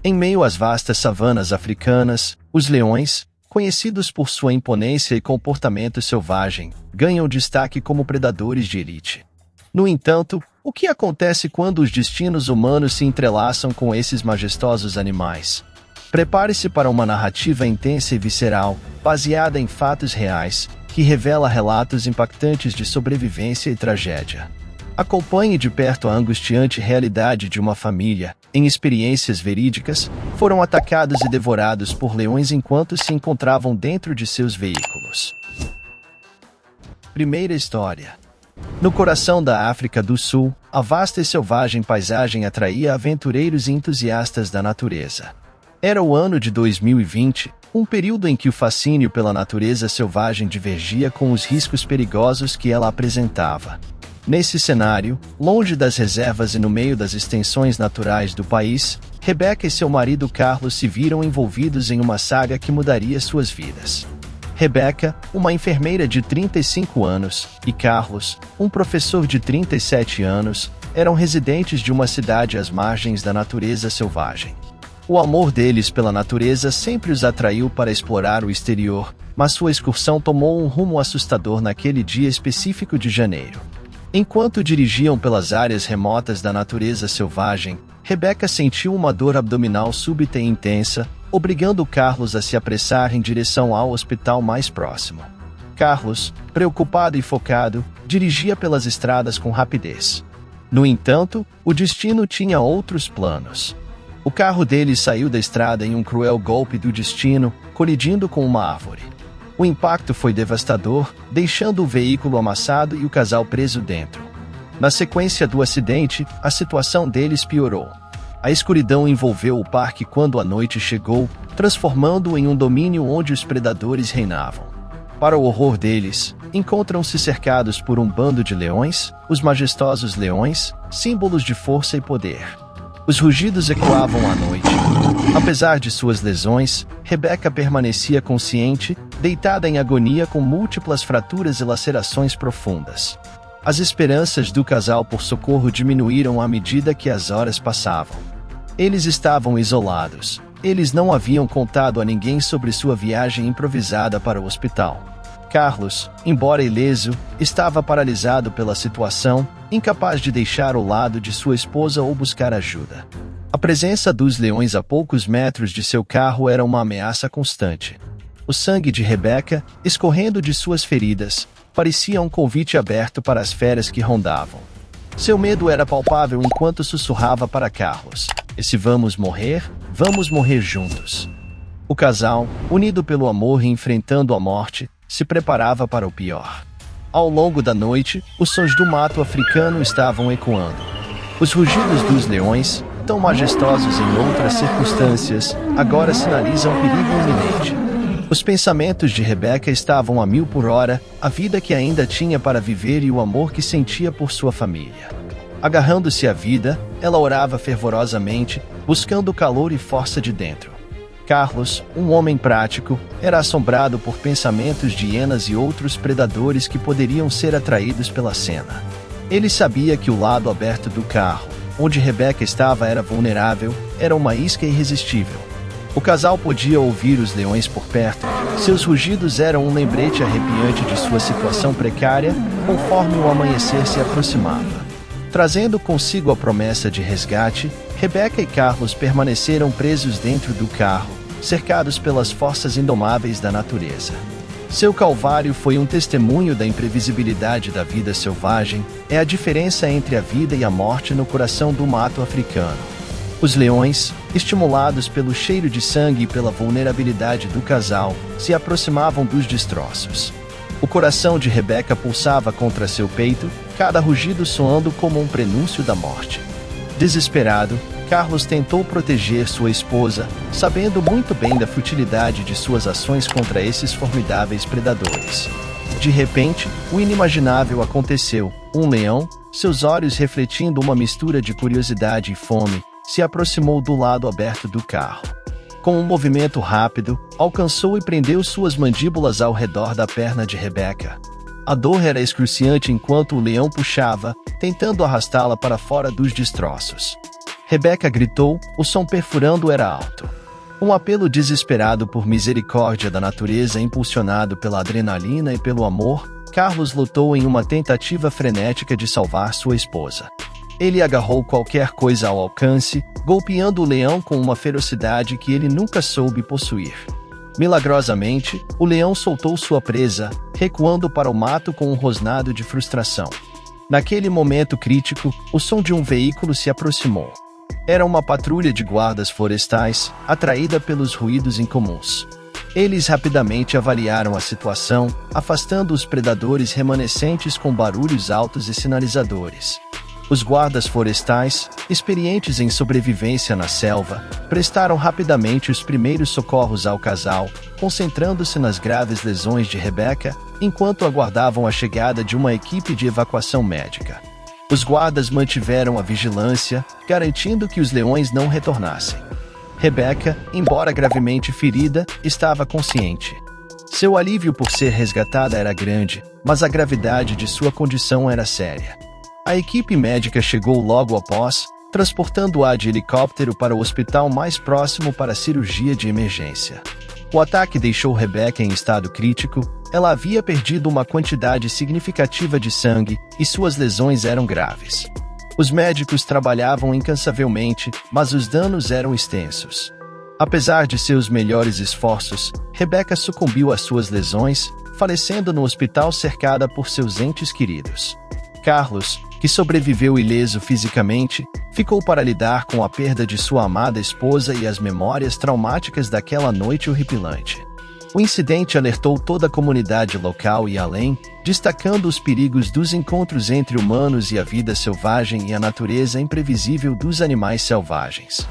Em meio às vastas savanas africanas, os leões, conhecidos por sua imponência e comportamento selvagem, ganham destaque como predadores de elite. No entanto, o que acontece quando os destinos humanos se entrelaçam com esses majestosos animais? Prepare-se para uma narrativa intensa e visceral, baseada em fatos reais, que revela relatos impactantes de sobrevivência e tragédia. Acompanhe de perto a angustiante realidade de uma família, em experiências verídicas, foram atacados e devorados por leões enquanto se encontravam dentro de seus veículos. Primeira história. No coração da África do Sul, a vasta e selvagem paisagem atraía aventureiros e entusiastas da natureza. Era o ano de 2020, um período em que o fascínio pela natureza selvagem divergia com os riscos perigosos que ela apresentava. Nesse cenário, longe das reservas e no meio das extensões naturais do país, Rebecca e seu marido Carlos se viram envolvidos em uma saga que mudaria suas vidas. Rebecca, uma enfermeira de 35 anos, e Carlos, um professor de 37 anos, eram residentes de uma cidade às margens da natureza selvagem. O amor deles pela natureza sempre os atraiu para explorar o exterior, mas sua excursão tomou um rumo assustador naquele dia específico de janeiro. Enquanto dirigiam pelas áreas remotas da natureza selvagem, Rebecca sentiu uma dor abdominal súbita e intensa, obrigando Carlos a se apressar em direção ao hospital mais próximo. Carlos, preocupado e focado, dirigia pelas estradas com rapidez. No entanto, o destino tinha outros planos. O carro dele saiu da estrada em um cruel golpe do destino, colidindo com uma árvore. O impacto foi devastador, deixando o veículo amassado e o casal preso dentro. Na sequência do acidente, a situação deles piorou. A escuridão envolveu o parque quando a noite chegou, transformando-o em um domínio onde os predadores reinavam. Para o horror deles, encontram-se cercados por um bando de leões, os majestosos leões, símbolos de força e poder. Os rugidos ecoavam à noite. Apesar de suas lesões, Rebecca permanecia consciente, deitada em agonia com múltiplas fraturas e lacerações profundas. As esperanças do casal por socorro diminuíram à medida que as horas passavam. Eles estavam isolados. Eles não haviam contado a ninguém sobre sua viagem improvisada para o hospital. Carlos, embora ileso, estava paralisado pela situação, incapaz de deixar o lado de sua esposa ou buscar ajuda. A presença dos leões a poucos metros de seu carro era uma ameaça constante. O sangue de Rebecca, escorrendo de suas feridas, parecia um convite aberto para as feras que rondavam. Seu medo era palpável enquanto sussurrava para Carlos: "E se vamos morrer juntos." O casal, unido pelo amor e enfrentando a morte, se preparava para o pior. Ao longo da noite, os sons do mato africano estavam ecoando. Os rugidos dos leões, tão majestosos em outras circunstâncias, agora sinalizam perigo iminente. Os pensamentos de Rebecca estavam a 1000 por hora, a vida que ainda tinha para viver e o amor que sentia por sua família. Agarrando-se à vida, ela orava fervorosamente, buscando calor e força de dentro. Carlos, um homem prático, era assombrado por pensamentos de hienas e outros predadores que poderiam ser atraídos pela cena. Ele sabia que o lado aberto do carro, onde Rebecca estava, era vulnerável, era uma isca irresistível. O casal podia ouvir os leões por perto, seus rugidos eram um lembrete arrepiante de sua situação precária, conforme o amanhecer se aproximava. Trazendo consigo a promessa de resgate, Rebecca e Carlos permaneceram presos dentro do carro, cercados pelas forças indomáveis da natureza. Seu calvário foi um testemunho da imprevisibilidade da vida selvagem, é a diferença entre a vida e a morte no coração do mato africano. Os leões, estimulados pelo cheiro de sangue e pela vulnerabilidade do casal, se aproximavam dos destroços. O coração de Rebecca pulsava contra seu peito, cada rugido soando como um prenúncio da morte. Desesperado, Carlos tentou proteger sua esposa, sabendo muito bem da futilidade de suas ações contra esses formidáveis predadores. De repente, o inimaginável aconteceu. Um leão, seus olhos refletindo uma mistura de curiosidade e fome, se aproximou do lado aberto do carro. Com um movimento rápido, alcançou e prendeu suas mandíbulas ao redor da perna de Rebecca. A dor era excruciante enquanto o leão puxava, tentando arrastá-la para fora dos destroços. Rebeca gritou, o som perfurando era alto. Um apelo desesperado por misericórdia da natureza impulsionado pela adrenalina e pelo amor, Carlos lutou em uma tentativa frenética de salvar sua esposa. Ele agarrou qualquer coisa ao alcance, golpeando o leão com uma ferocidade que ele nunca soube possuir. Milagrosamente, o leão soltou sua presa, recuando para o mato com um rosnado de frustração. Naquele momento crítico, o som de um veículo se aproximou. Era uma patrulha de guardas florestais, atraída pelos ruídos incomuns. Eles rapidamente avaliaram a situação, afastando os predadores remanescentes com barulhos altos e sinalizadores. Os guardas florestais, experientes em sobrevivência na selva, prestaram rapidamente os primeiros socorros ao casal, concentrando-se nas graves lesões de Rebeca, enquanto aguardavam a chegada de uma equipe de evacuação médica. Os guardas mantiveram a vigilância, garantindo que os leões não retornassem. Rebeca, embora gravemente ferida, estava consciente. Seu alívio por ser resgatada era grande, mas a gravidade de sua condição era séria. A equipe médica chegou logo após, transportando-a de helicóptero para o hospital mais próximo para cirurgia de emergência. O ataque deixou Rebeca em estado crítico, ela havia perdido uma quantidade significativa de sangue e suas lesões eram graves. Os médicos trabalhavam incansavelmente, mas os danos eram extensos. Apesar de seus melhores esforços, Rebeca sucumbiu às suas lesões, falecendo no hospital cercada por seus entes queridos. Carlos, que sobreviveu ileso fisicamente, ficou para lidar com a perda de sua amada esposa e as memórias traumáticas daquela noite horripilante. O incidente alertou toda a comunidade local e além, destacando os perigos dos encontros entre humanos e a vida selvagem e a natureza imprevisível dos animais selvagens.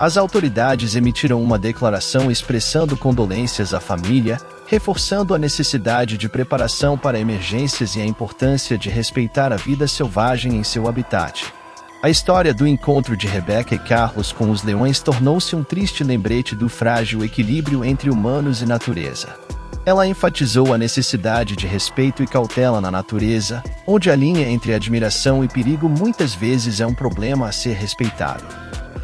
As autoridades emitiram uma declaração expressando condolências à família, reforçando a necessidade de preparação para emergências e a importância de respeitar a vida selvagem em seu habitat. A história do encontro de Rebeca e Carlos com os leões tornou-se um triste lembrete do frágil equilíbrio entre humanos e natureza. Ela enfatizou a necessidade de respeito e cautela na natureza, onde a linha entre admiração e perigo muitas vezes é um problema a ser respeitado.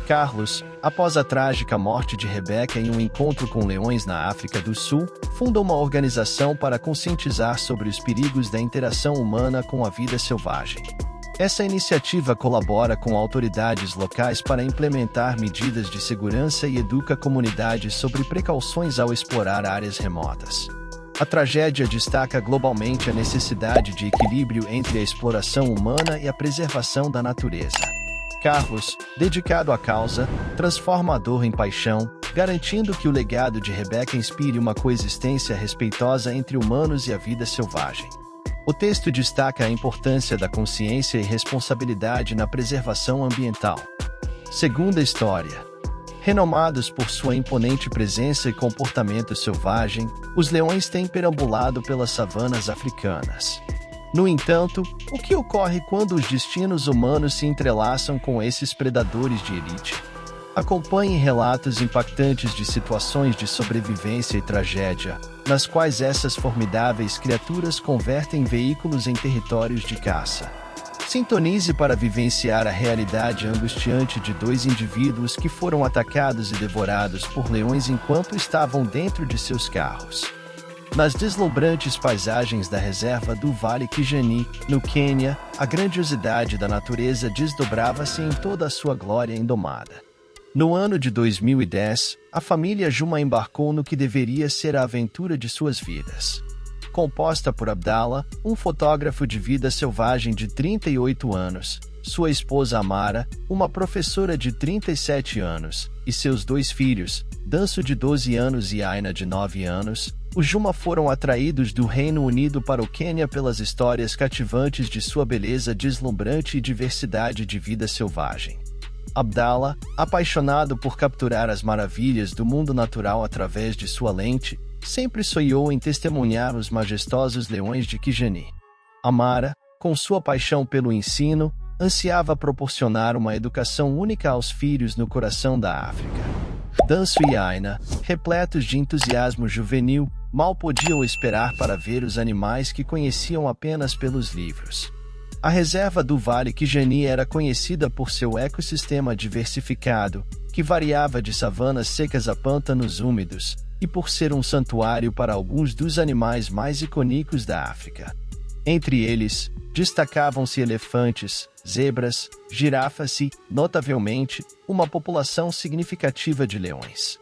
Carlos, após a trágica morte de Rebeca em um encontro com leões na África do Sul, funda uma organização para conscientizar sobre os perigos da interação humana com a vida selvagem. Essa iniciativa colabora com autoridades locais para implementar medidas de segurança e educa comunidades sobre precauções ao explorar áreas remotas. A tragédia destaca globalmente a necessidade de equilíbrio entre a exploração humana e a preservação da natureza. Carlos, dedicado à causa, transforma a dor em paixão, garantindo que o legado de Rebeca inspire uma coexistência respeitosa entre humanos e a vida selvagem. O texto destaca a importância da consciência e responsabilidade na preservação ambiental. Segunda história. Renomados por sua imponente presença e comportamento selvagem, os leões têm perambulado pelas savanas africanas. No entanto, o que ocorre quando os destinos humanos se entrelaçam com esses predadores de elite? Acompanhe relatos impactantes de situações de sobrevivência e tragédia, nas quais essas formidáveis criaturas convertem veículos em territórios de caça. Sintonize para vivenciar a realidade angustiante de dois indivíduos que foram atacados e devorados por leões enquanto estavam dentro de seus carros. Nas deslumbrantes paisagens da reserva do Vale Kijani, no Quênia, a grandiosidade da natureza desdobrava-se em toda a sua glória indomada. No ano de 2010, a família Juma embarcou no que deveria ser a aventura de suas vidas. Composta por Abdallah, um fotógrafo de vida selvagem de 38 anos, sua esposa Amara, uma professora de 37 anos, e seus dois filhos, Danso de 12 anos e Aina de 9 anos, os Juma foram atraídos do Reino Unido para o Quênia pelas histórias cativantes de sua beleza deslumbrante e diversidade de vida selvagem. Abdallah, apaixonado por capturar as maravilhas do mundo natural através de sua lente, sempre sonhou em testemunhar os majestosos leões de Kijani. Amara, com sua paixão pelo ensino, ansiava proporcionar uma educação única aos filhos no coração da África. Danso e Aina, repletos de entusiasmo juvenil, mal podiam esperar para ver os animais que conheciam apenas pelos livros. A reserva do Vale Kijani era conhecida por seu ecossistema diversificado, que variava de savanas secas a pântanos úmidos, e por ser um santuário para alguns dos animais mais icônicos da África. Entre eles, destacavam-se elefantes, zebras, girafas e, notavelmente, uma população significativa de leões.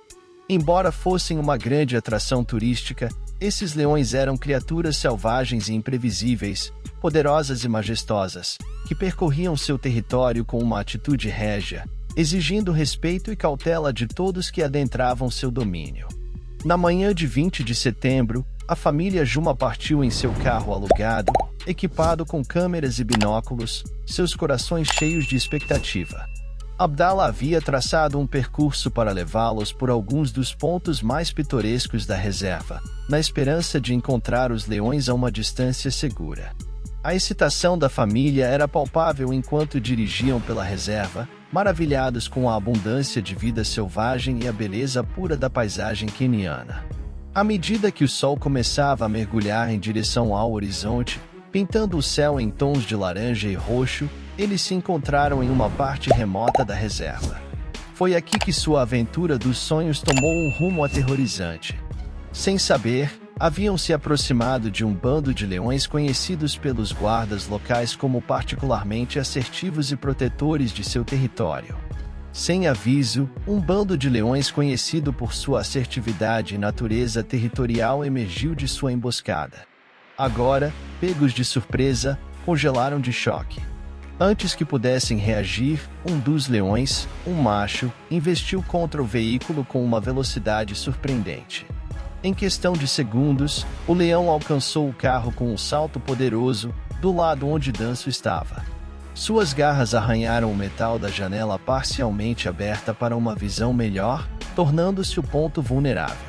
Embora fossem uma grande atração turística, esses leões eram criaturas selvagens e imprevisíveis, poderosas e majestosas, que percorriam seu território com uma atitude régia, exigindo respeito e cautela de todos que adentravam seu domínio. Na manhã de 20 de setembro, a família Juma partiu em seu carro alugado, equipado com câmeras e binóculos, seus corações cheios de expectativa. Abdallah havia traçado um percurso para levá-los por alguns dos pontos mais pitorescos da reserva, na esperança de encontrar os leões a uma distância segura. A excitação da família era palpável enquanto dirigiam pela reserva, maravilhados com a abundância de vida selvagem e a beleza pura da paisagem queniana. À medida que o sol começava a mergulhar em direção ao horizonte, pintando o céu em tons de laranja e roxo, eles se encontraram em uma parte remota da reserva. Foi aqui que sua aventura dos sonhos tomou um rumo aterrorizante. Sem saber, haviam se aproximado de um bando de leões conhecidos pelos guardas locais como particularmente assertivos e protetores de seu território. Sem aviso, um bando de leões conhecido por sua assertividade e natureza territorial emergiu de sua emboscada. Agora, pegos de surpresa, congelaram de choque. Antes que pudessem reagir, um dos leões, um macho, investiu contra o veículo com uma velocidade surpreendente. Em questão de segundos, o leão alcançou o carro com um salto poderoso, do lado onde Danço estava. Suas garras arranharam o metal da janela parcialmente aberta para uma visão melhor, tornando-se o ponto vulnerável.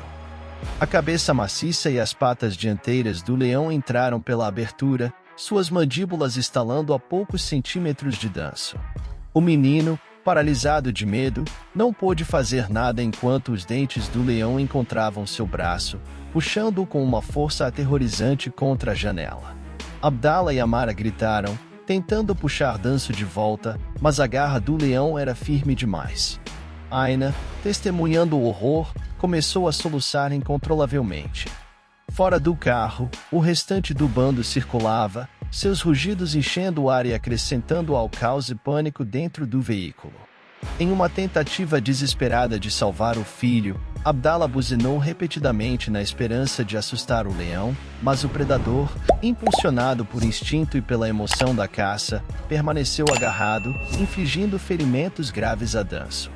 A cabeça maciça e as patas dianteiras do leão entraram pela abertura, suas mandíbulas estalando a poucos centímetros de Danço. O menino, paralisado de medo, não pôde fazer nada enquanto os dentes do leão encontravam seu braço, puxando-o com uma força aterrorizante contra a janela. Abdallah e Amara gritaram, tentando puxar Danço de volta, mas a garra do leão era firme demais. Aina, testemunhando o horror, começou a soluçar incontrolavelmente. Fora do carro, o restante do bando circulava, seus rugidos enchendo o ar e acrescentando ao caos e pânico dentro do veículo. Em uma tentativa desesperada de salvar o filho, Abdallah buzinou repetidamente na esperança de assustar o leão, mas o predador, impulsionado por instinto e pela emoção da caça, permaneceu agarrado, infligindo ferimentos graves a Danço.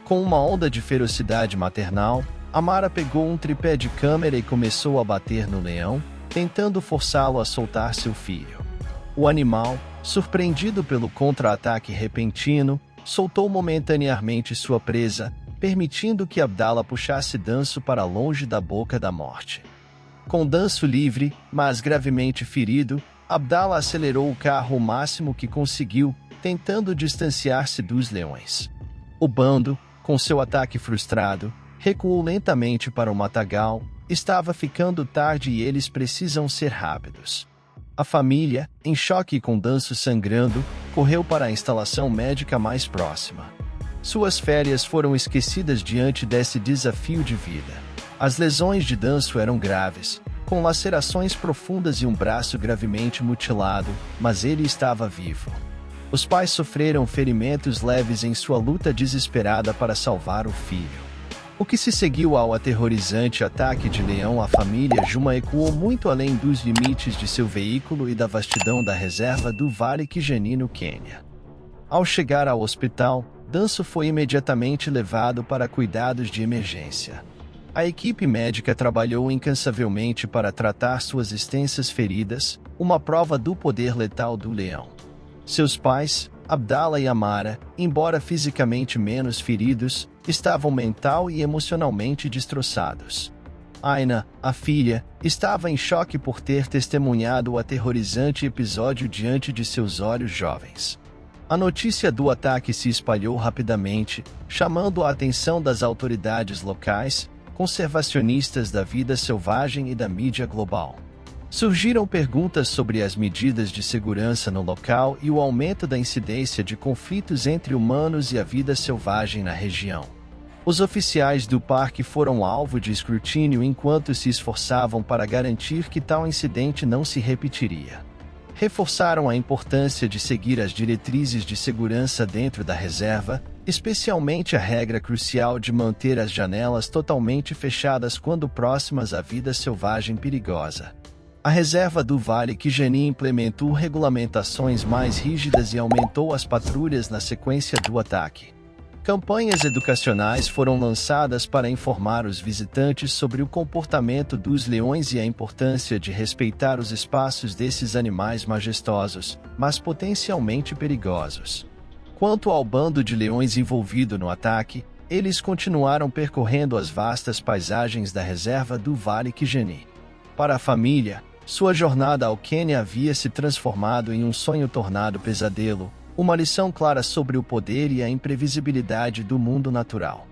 Com uma onda de ferocidade maternal, Amara pegou um tripé de câmera e começou a bater no leão, tentando forçá-lo a soltar seu filho. O animal, surpreendido pelo contra-ataque repentino, soltou momentaneamente sua presa, permitindo que Abdallah puxasse Danço para longe da boca da morte. Com Danço livre, mas gravemente ferido, Abdallah acelerou o carro o máximo que conseguiu, tentando distanciar-se dos leões. O bando, com seu ataque frustrado, recuou lentamente para o matagal. Estava ficando tarde e eles precisam ser rápidos. A família, em choque e com Danço sangrando, correu para a instalação médica mais próxima. Suas férias foram esquecidas diante desse desafio de vida. As lesões de Danço eram graves, com lacerações profundas e um braço gravemente mutilado, mas ele estava vivo. Os pais sofreram ferimentos leves em sua luta desesperada para salvar o filho. O que se seguiu ao aterrorizante ataque de leão à família Juma ecoou muito além dos limites de seu veículo e da vastidão da reserva do Vale Kijani no Quênia. Ao chegar ao hospital, Danço foi imediatamente levado para cuidados de emergência. A equipe médica trabalhou incansavelmente para tratar suas extensas feridas, uma prova do poder letal do leão. Seus pais, Abdallah e Amara, embora fisicamente menos feridos, estavam mental e emocionalmente destroçados. Aina, a filha, estava em choque por ter testemunhado o aterrorizante episódio diante de seus olhos jovens. A notícia do ataque se espalhou rapidamente, chamando a atenção das autoridades locais, conservacionistas da vida selvagem e da mídia global. Surgiram perguntas sobre as medidas de segurança no local e o aumento da incidência de conflitos entre humanos e a vida selvagem na região. Os oficiais do parque foram alvo de escrutínio enquanto se esforçavam para garantir que tal incidente não se repetiria. Reforçaram a importância de seguir as diretrizes de segurança dentro da reserva, especialmente a regra crucial de manter as janelas totalmente fechadas quando próximas à vida selvagem perigosa. A reserva do Vale Quijani implementou regulamentações mais rígidas e aumentou as patrulhas na sequência do ataque. Campanhas educacionais foram lançadas para informar os visitantes sobre o comportamento dos leões e a importância de respeitar os espaços desses animais majestosos, mas potencialmente perigosos. Quanto ao bando de leões envolvido no ataque, eles continuaram percorrendo as vastas paisagens da reserva do Vale Quijani. Para a família, sua jornada ao Quênia havia se transformado em um sonho tornado pesadelo, uma lição clara sobre o poder e a imprevisibilidade do mundo natural.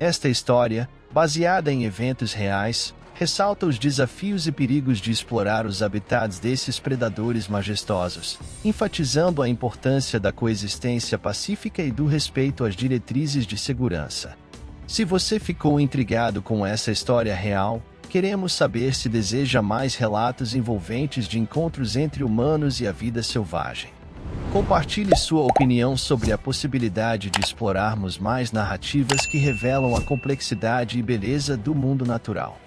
Esta história, baseada em eventos reais, ressalta os desafios e perigos de explorar os habitats desses predadores majestosos, enfatizando a importância da coexistência pacífica e do respeito às diretrizes de segurança. Se você ficou intrigado com essa história real, queremos saber se deseja mais relatos envolventes de encontros entre humanos e a vida selvagem. Compartilhe sua opinião sobre a possibilidade de explorarmos mais narrativas que revelam a complexidade e beleza do mundo natural.